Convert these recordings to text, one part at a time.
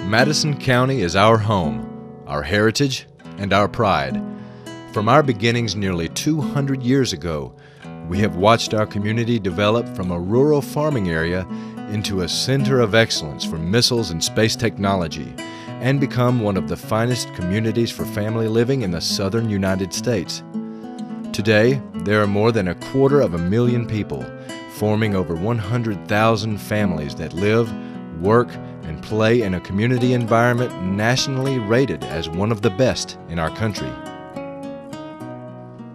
Madison County is our home, our heritage, and our pride. From our beginnings nearly 200 years ago, we have watched our community develop from a rural farming area into a center of excellence for missiles and space technology, and become one of the finest communities for family living in the southern United States. Today, there are more than 250,000 people, forming over 100,000 families that live, work, and play in a community environment nationally rated as one of the best in our country.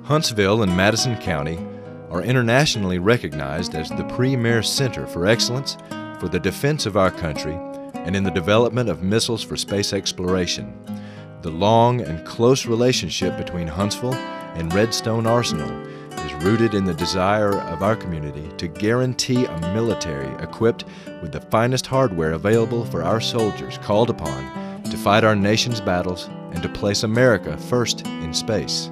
Huntsville and Madison County are internationally recognized as the premier center for excellence for the defense of our country and in the development of missiles for space exploration. The long and close relationship between Huntsville and Redstone Arsenal is rooted in the desire of our community to guarantee a military equipped with the finest hardware available for our soldiers called upon to fight our nation's battles and to place America first in space.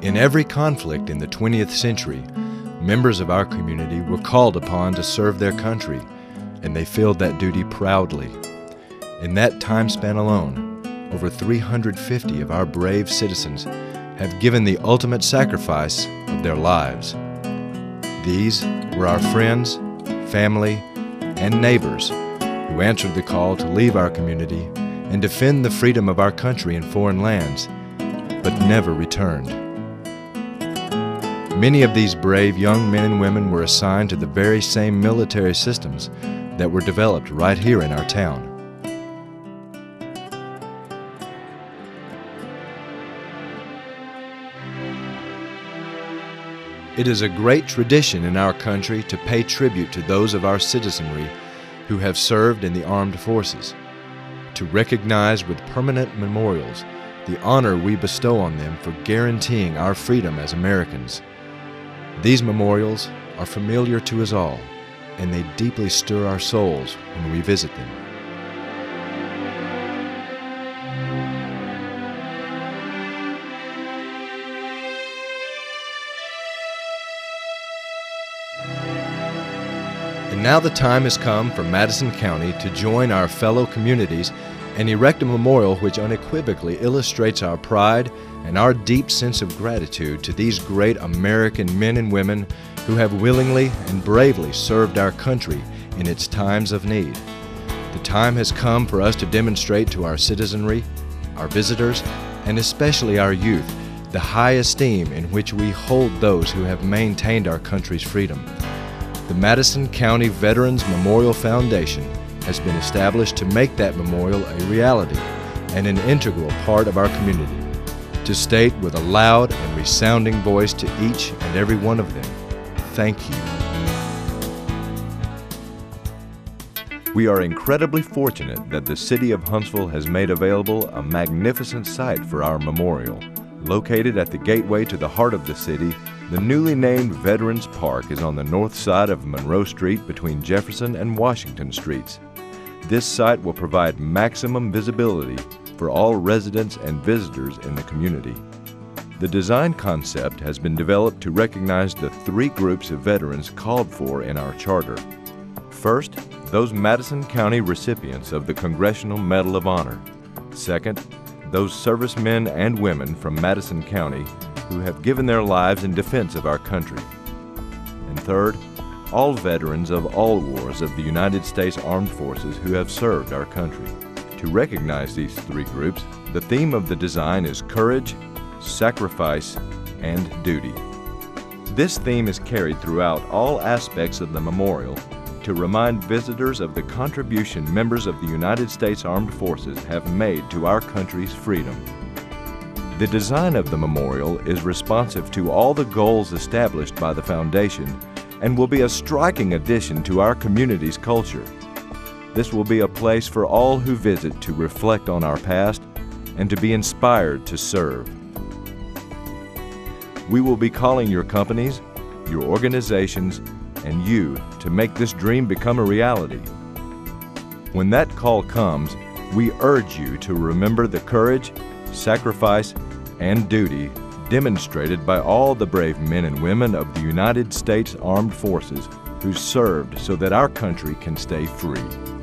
In every conflict in the 20th century, members of our community were called upon to serve their country, and they filled that duty proudly. In that time span alone, over 350 of our brave citizens have given the ultimate sacrifice of their lives. These were our friends, family, and neighbors who answered the call to leave our community and defend the freedom of our country in foreign lands, but never returned. Many of these brave young men and women were assigned to the very same military systems that were developed right here in our town. It is a great tradition in our country to pay tribute to those of our citizenry who have served in the armed forces, to recognize with permanent memorials the honor we bestow on them for guaranteeing our freedom as Americans. These memorials are familiar to us all, and they deeply stir our souls when we visit them. And now the time has come for Madison County to join our fellow communities and erect a memorial which unequivocally illustrates our pride and our deep sense of gratitude to these great American men and women who have willingly and bravely served our country in its times of need. The time has come for us to demonstrate to our citizenry, our visitors, and especially our youth, the high esteem in which we hold those who have maintained our country's freedom. The Madison County Veterens Memorial Foundation has been established to make that memorial a reality and an integral part of our community, to state with a loud and resounding voice to each and every one of them, thank you. We are incredibly fortunate that the City of Huntsville has made available a magnificent site for our memorial. Located at the gateway to the heart of the city, the newly named Veterans Park is on the north side of Monroe Street between Jefferson and Washington Streets. This site will provide maximum visibility for all residents and visitors in the community. The design concept has been developed to recognize the three groups of veterans called for in our charter. First, those Madison County recipients of the Congressional Medal of Honor. Second, those servicemen and women from Madison County who have given their lives in defense of our country. And third, all veterans of all wars of the United States Armed Forces who have served our country. To recognize these three groups, the theme of the design is courage, sacrifice, and duty. This theme is carried throughout all aspects of the memorial to remind visitors of the contribution members of the United States Armed Forces have made to our country's freedom. The design of the memorial is responsive to all the goals established by the Foundation and will be a striking addition to our community's culture. This will be a place for all who visit to reflect on our past and to be inspired to serve. We will be calling your companies, your organizations, and you to make this dream become a reality. When that call comes, we urge you to remember the courage, sacrifice, and duty demonstrated by all the brave men and women of the United States Armed Forces who served so that our country can stay free.